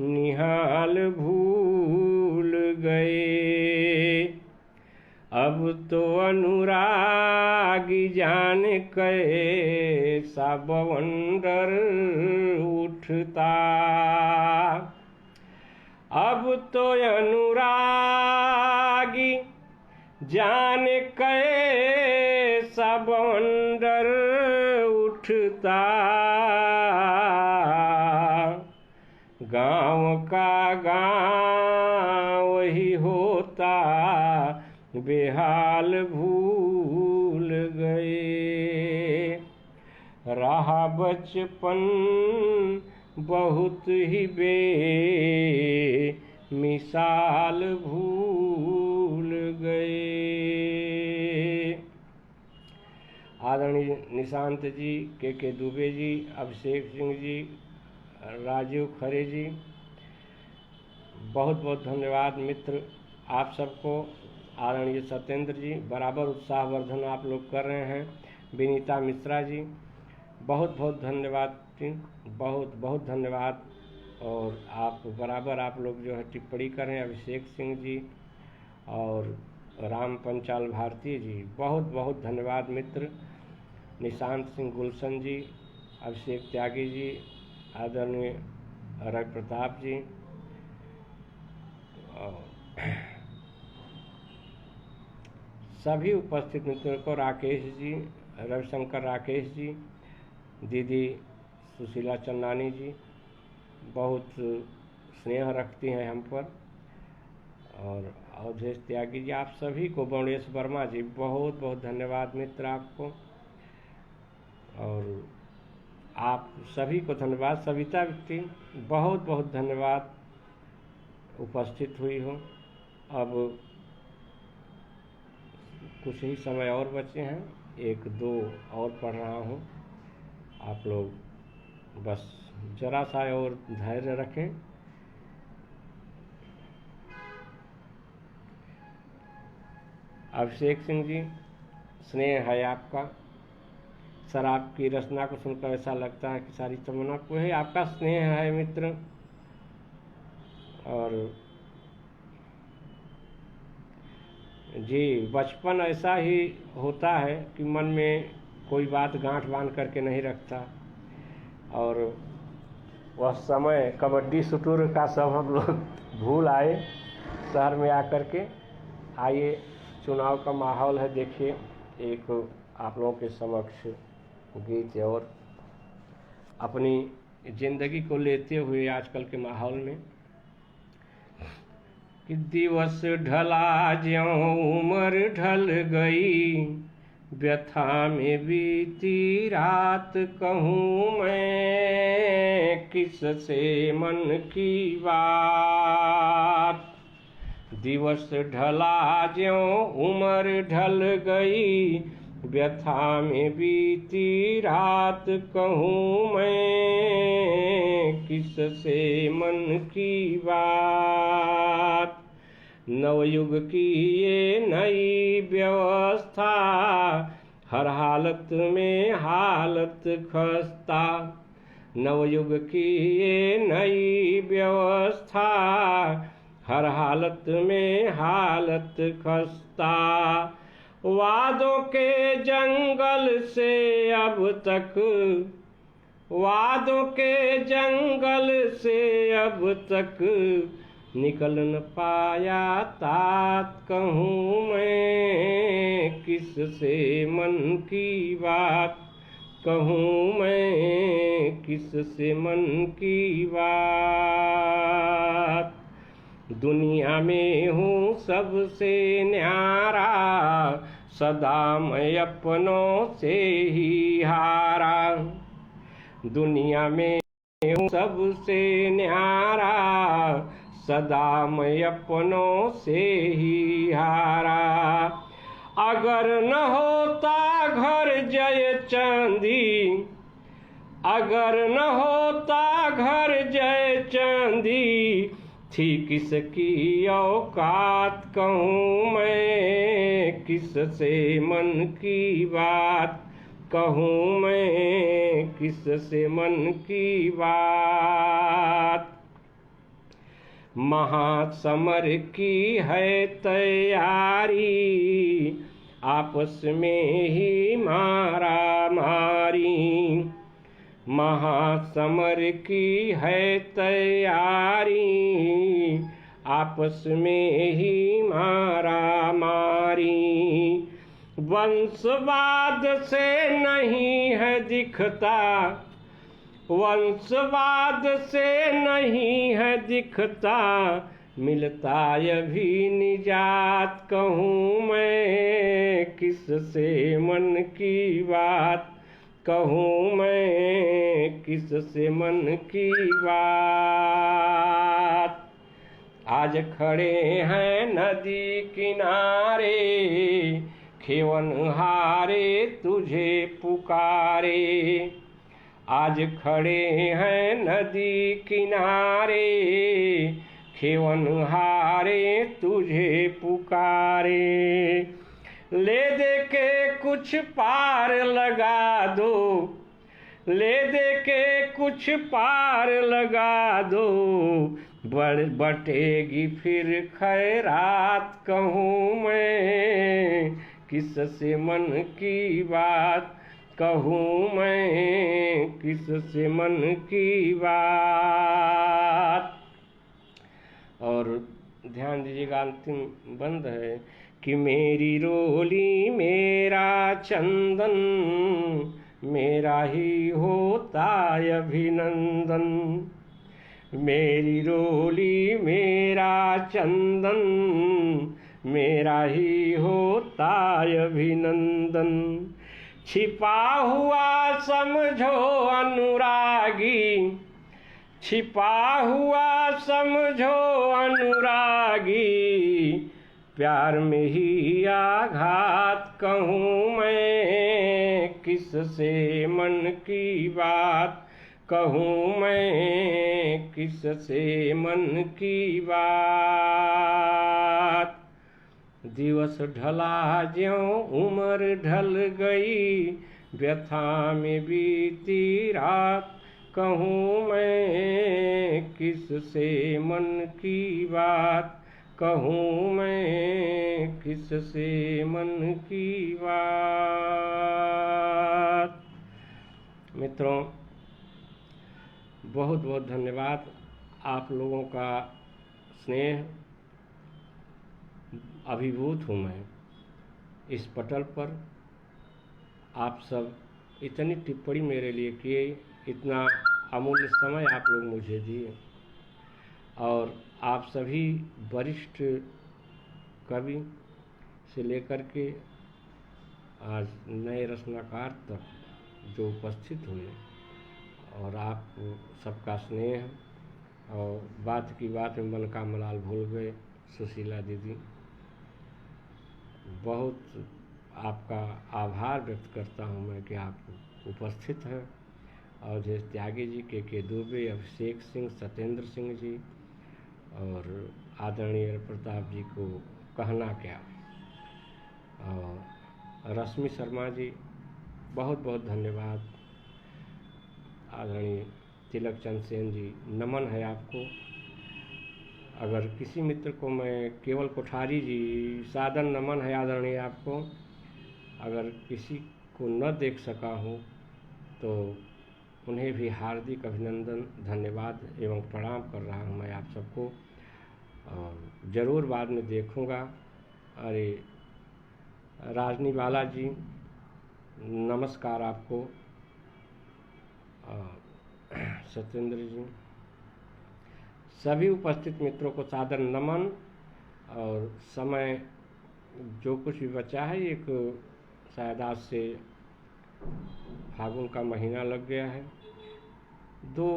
[SPEAKER 1] निहाल भूल गए। अब तो अनुरागी जान कैसा बवंडर उठता। अब तो अनुरागी जान कैसा बवंडर उठता। गाँव का गाँव ही होता बेहाल भूल गए। रहा बचपन बहुत ही बेमिसाल भूल गए। आदरणीय निशांत जी, के दुबे जी, अभिषेक सिंह जी, राजीव खरे जी, बहुत बहुत धन्यवाद मित्र आप सबको। आदरणीय सत्येंद्र जी, बराबर उत्साहवर्धन आप लोग कर रहे हैं। विनीता मिश्रा जी, बहुत बहुत धन्यवाद, बहुत बहुत धन्यवाद। और आप बराबर आप लोग जो है टिप्पणी करें। अभिषेक सिंह जी और राम पंचाल भारती जी, बहुत बहुत धन्यवाद मित्र। निशांत सिंह गुलशन जी, अभिषेक त्यागी जी, आदरणीय रवि प्रताप जी, और सभी उपस्थित मित्रों को, राकेश जी, रविशंकर राकेश जी, दीदी सुशीला चन्नानी जी, बहुत स्नेह रखती हैं हम पर। और अवधेश त्यागी जी, आप सभी को, गणेश वर्मा जी, बहुत बहुत धन्यवाद मित्र आपको। और आप सभी को धन्यवाद। सविता व्यक्ति, बहुत बहुत धन्यवाद उपस्थित हुई हो। अब कुछ ही समय और बचे हैं, एक दो और पढ़ रहा हूँ। आप लोग बस जरा सा और धैर्य रखें। अभिषेक सिंह जी, स्नेह है आपका। सर, आपकी रचना को सुनकर ऐसा लगता है कि सारी तमन्ना को है। आपका स्नेह है मित्र। और जी, बचपन ऐसा ही होता है कि मन में कोई बात गांठ बांध करके नहीं रखता। और वह समय कबड्डी सुटूर का सब हम लोग भूल आए शहर में आकर के। आइए, चुनाव का माहौल है, देखिए एक आप लोगों के समक्ष गीत और अपनी जिंदगी को लेते हुए आजकल के माहौल में कि दिवस ढला ज्यों उम्र ढल गई, व्यथा में बीती रात कहूँ मैं किससे मन की बात। दिवस ढला ज्यों उम्र ढल गई, व्यथा में बीती रात कहूँ मैं किससे मन की बात। नवयुग की ये नई व्यवस्था, हर हालत में हालत खस्ता। नवयुग की ये नई व्यवस्था, हर हालत में हालत खस्ता। वादों के जंगल से अब तक, वादों के जंगल से अब तक निकल न पाया तात कहूँ मैं किससे मन की बात। कहूँ मैं किससे मन की बात। दुनिया में हूँ सबसे न्यारा, सदा मैं अपनों से ही हारा। दुनिया में हूँ सबसे न्यारा, सदा मैं अपनों से ही हारा। अगर न होता घर जय चांदी, अगर न होता घर जय चांदी, थी किसकी औकात कहूँ मैं किससे मन की बात, कहूँ मैं किससे मन की बात। महासमर की है तैयारी, आपस में ही मारा मारी, महासमर की है तैयारी, आपस में ही मारा मारी। वंशवाद से नहीं है दिखता, वंशवाद से नहीं है दिखता, मिलता अभी निजात कहूँ मैं किससे मन की बात, कहूँ मैं किससे मन की बात। आज खड़े हैं नदी किनारे, खेवनहारे तुझे पुकारे, आज खड़े हैं नदी किनारे, खेवनहारे तुझे पुकारे। ले दे के कुछ पार लगा दो, ले दे के कुछ पार लगा दो, बटेगी फिर खैरात कहूँ मैं किससे मन की बात, कहूँ मैं किससे मन की बात। और ध्यान दीजिएगा अंतिम बंद है कि मेरी रोली मेरा चंदन, मेरा ही होता अभिनंदन, मेरी रोली मेरा चंदन, मेरा ही होता अभिनंदन। छिपा हुआ समझो अनुरागी, छिपा हुआ समझो अनुरागी, प्यार में ही आघात कहूँ मैं किससे मन की बात, कहूँ मैं किससे मन की बात। दिवस ढला ज्यों उम्र ढल गई, व्यथा में बीती रात कहूँ मैं किससे मन की बात, कहूँ मैं किससे मन की बात। मित्रों, बहुत बहुत धन्यवाद। आप लोगों का स्नेह, अभिभूत हूँ मैं इस पटल पर। आप सब इतनी टिप्पणी मेरे लिए किए, इतना अमूल्य समय आप लोग मुझे दिए, और आप सभी वरिष्ठ कवि से लेकर के आज नए रचनाकार तक जो उपस्थित हुए, और आप सबका स्नेह, और बात की बात में मन का मलाल भूल गए सुशीला दीदी, बहुत आपका आभार व्यक्त करता हूं मैं कि आप उपस्थित हैं। और जैसे त्यागी जी, के दुबे, अभिषेक सिंह, सत्येंद्र सिंह जी, और आदरणीय प्रताप जी को कहना क्या, और रश्मि शर्मा जी, बहुत बहुत धन्यवाद। आदरणीय तिलक चंद सेन जी, नमन है आपको। अगर किसी मित्र को मैं, केवल कोठारी जी, सादर नमन है आदरणीय आपको। अगर किसी को न देख सका हूँ तो उन्हें भी हार्दिक अभिनंदन, धन्यवाद एवं प्रणाम कर रहा हूँ मैं आप सबको, और ज़रूर बाद में देखूँगा। अरे राजनी बाला जी, नमस्कार आपको। सत्येंद्र जी, सभी उपस्थित मित्रों को सादर नमन। और समय जो कुछ भी बचा है, एक शायद आज से फागुन का महीना लग गया है, 2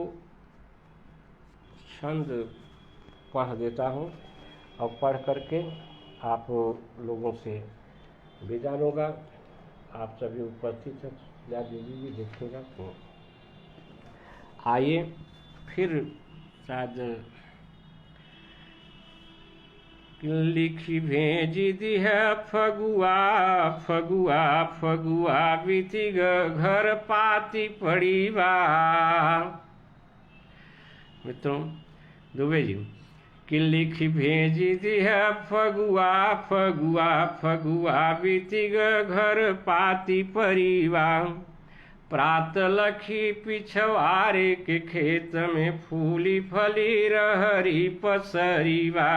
[SPEAKER 1] छंद पढ़ देता हूँ, और पढ़ करके आप लोगों से विदा लूँगा। आप सभी उपस्थित हैं, सुशीला दीदी भी देखिएगा। आइए फिर शायद लिखी भेज दी है फगुआ फगुआ फगुआ बीती घर पाती पड़ी बा। मित्रों, दुबे जी कि लिखी भेज दी है फगुआ फगुआ फगुआ बीती घर पाती परिवा। प्रात लखी पिछवारे के खेत में फूली फली रहरी पसरीवा।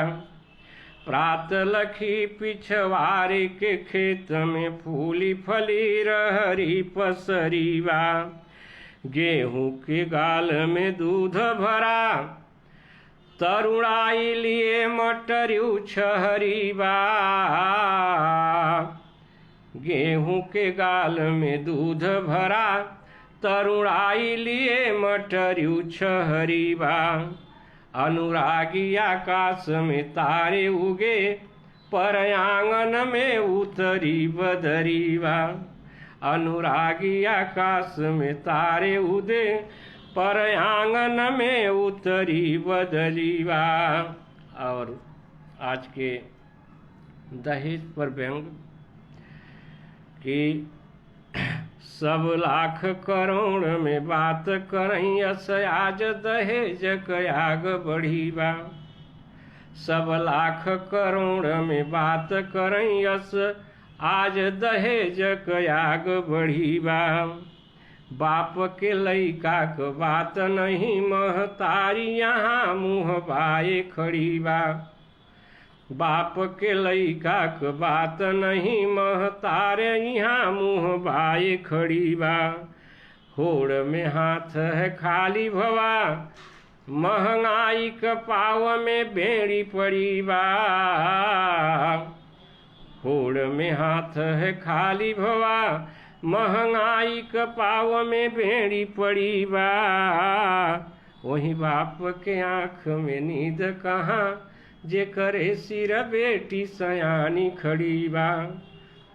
[SPEAKER 1] प्रात लखी पिछवारे के खेत में फूली फली रहरी पसरीवा। गेहूं के गाल में दूध भरा तरुणाई लिए मटरियू छहरीवा। गेहूं के गाल में दूध भरा तरुणाई लिए मटरियू छहरीवा। अनुरागी आकाश में तारे उगे पर आंगन में उतरी बदरीवा। अनुरागी आकाश में तारे उदे पर आंगन में उतरी बदरीवा। और आज के दहेज पर व्यंग कि सब लाख करोड़ में बात करई अस आज दहेज कयाग बढ़ीबा। सब लाख करोड़ में बात करई अस आज दहेज कयाग बढ़ीबा। बाप के लइका क बात नहीं महतारी यहाँ मुँह बाए खड़ीबा। बाप के लइका क बात नहीं महतारे यहाँ मुँह बाए खड़ीबा। होड़ में हाथ है खाली भवा महंगाई क पाव में बेड़ी पड़ीबा। होड़ में हाथ है खाली भवा महंगाई क पाव में बेड़ी पड़ीबा। वही बाप के आँख में नींद कहाँ जे करे सिर बेटी सयानी खड़ीबा।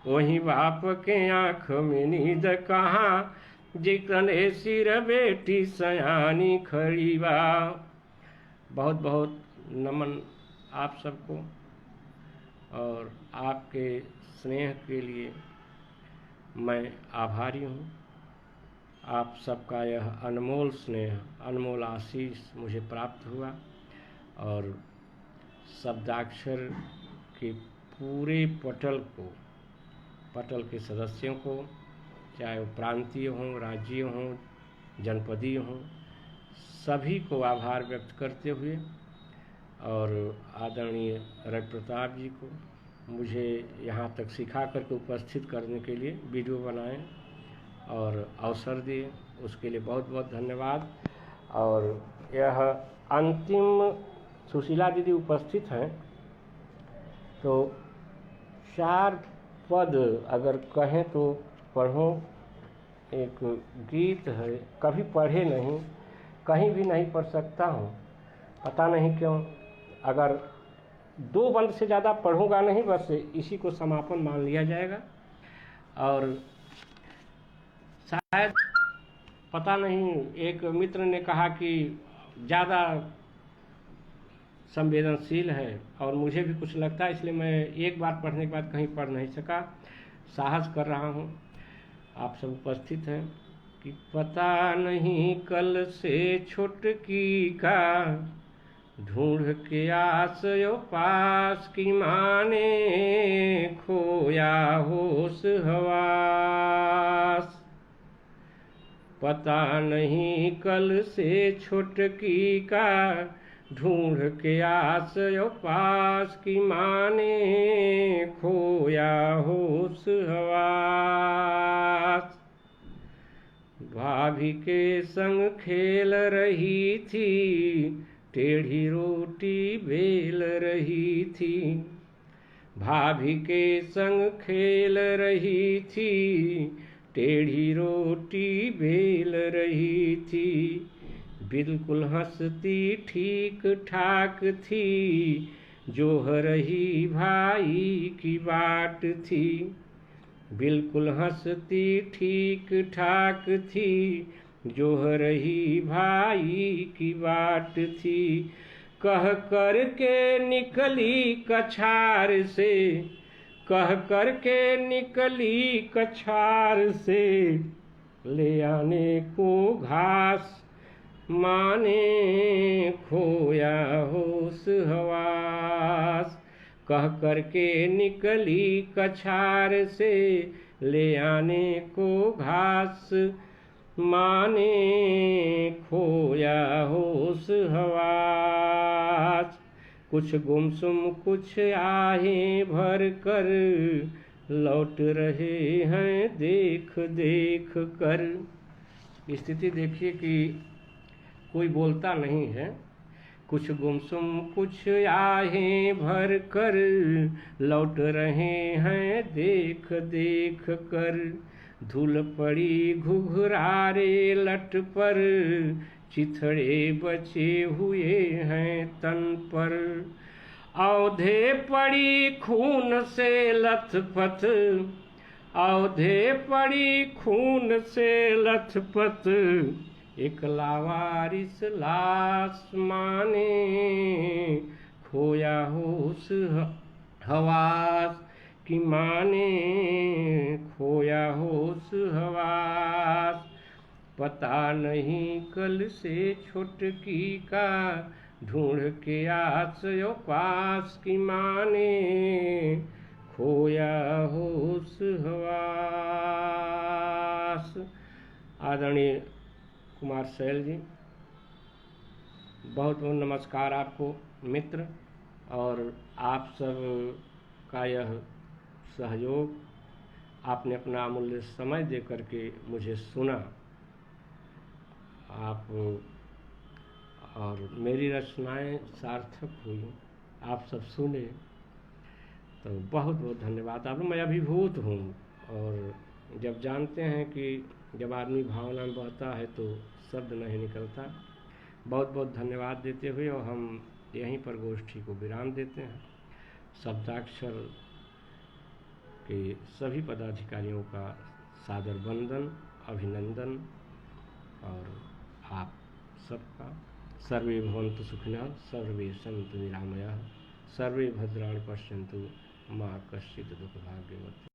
[SPEAKER 1] वही बाप के आँख में नींद कहाँ जे करे सिर बेटी सयानी खड़ीबा। बहुत बहुत नमन आप सबको, और आपके स्नेह के लिए मैं आभारी हूँ। आप सबका यह अनमोल स्नेह, अनमोल आशीष मुझे प्राप्त हुआ, और शब्दाक्षर के पूरे पटल के सदस्यों को, चाहे वो प्रांतीय हों, राज्य हों, जनपदीय हों, सभी को आभार व्यक्त करते हुए, और आदरणीय रवि प्रताप जी को मुझे यहाँ तक सिखा करके उपस्थित करने के लिए, वीडियो बनाए और अवसर दिए, उसके लिए बहुत बहुत धन्यवाद। और यह अंतिम सुशीला दीदी उपस्थित हैं, तो 4 पद अगर कहें तो पढ़ो। एक गीत है, कभी पढ़े नहीं, कहीं भी नहीं पढ़ सकता हूँ, पता नहीं क्यों। अगर 2 बंद से ज़्यादा पढ़ूंगा नहीं, बस इसी को समापन मान लिया जाएगा। और शायद पता नहीं, एक मित्र ने कहा कि ज़्यादा संवेदनशील है, और मुझे भी कुछ लगता है, इसलिए मैं एक बार पढ़ने के बाद कहीं पढ़ नहीं सका, साहस कर रहा हूँ। आप सब उपस्थित हैं कि पता नहीं कल से छुटकी का ढूंढ के आसयो पास की माने खोया होश हवास। पता नहीं कल से छुटकी का ढूंढ के आसयो पास की माने खोया होश हवास। भाभी के संग खेल रही थी, टेढ़ी रोटी बेल रही थी। भाभी के संग खेल रही थी, टेढ़ी रोटी बेल रही थी। बिल्कुल हंसती ठीक ठाक थी, जो रही भाई की बाट थी। बिल्कुल हंसती ठीक ठाक थी, जो रही भाई की बाट थी। कह कर के निकली कछार से, कह कर के निकली कछार से, ले आने को घास, माने खोया होश हवास। कह कर के निकली कछार से, ले आने को घास, माने खोया होश हवास। कुछ गुमसुम कुछ आहें भर कर, लौट रहे हैं देख देख कर। स्थिति देखिए कि कोई बोलता नहीं है। कुछ गुमसुम कुछ आहें भर कर, लौट रहे हैं देख देख कर। धूल पड़ी घुघरारे लट पर, चिथड़े बचे हुए हैं तन पर। औधे पड़ी खून से लथपथ, औधे पड़ी खून से लथपथ, एक लावारिस लाश, माने खोया होश हवास की, माने खोया होश हवास। पता नहीं कल से छुटकी का, ढूंढ के आसयो पास की, माने खोया होश हवास। आदरणीय कुमार सैल जी, बहुत बहुत नमस्कार आपको मित्र, और आप सब का यह सहयोग, आपने अपना अमूल्य समय दे करके मुझे सुना। आप और मेरी रचनाएं सार्थक हुई, आप सब सुने, तो बहुत बहुत धन्यवाद आप। मैं अभिभूत हूँ। और जब जानते हैं कि जब आदमी भावना में बहता है तो शब्द नहीं निकलता। बहुत बहुत धन्यवाद देते हुए और हम यहीं पर गोष्ठी को विराम देते हैं। शब्दाक्षर के सभी पदाधिकारियों का सादर वंदन, अभिनंदन, और आप सबका सर्वे भवन्तु सुखिनः, सर्वे सन्तु निरामयाः, सर्वे भद्राणि पश्यन्तु, मा कश्चित् दुःखभाग्।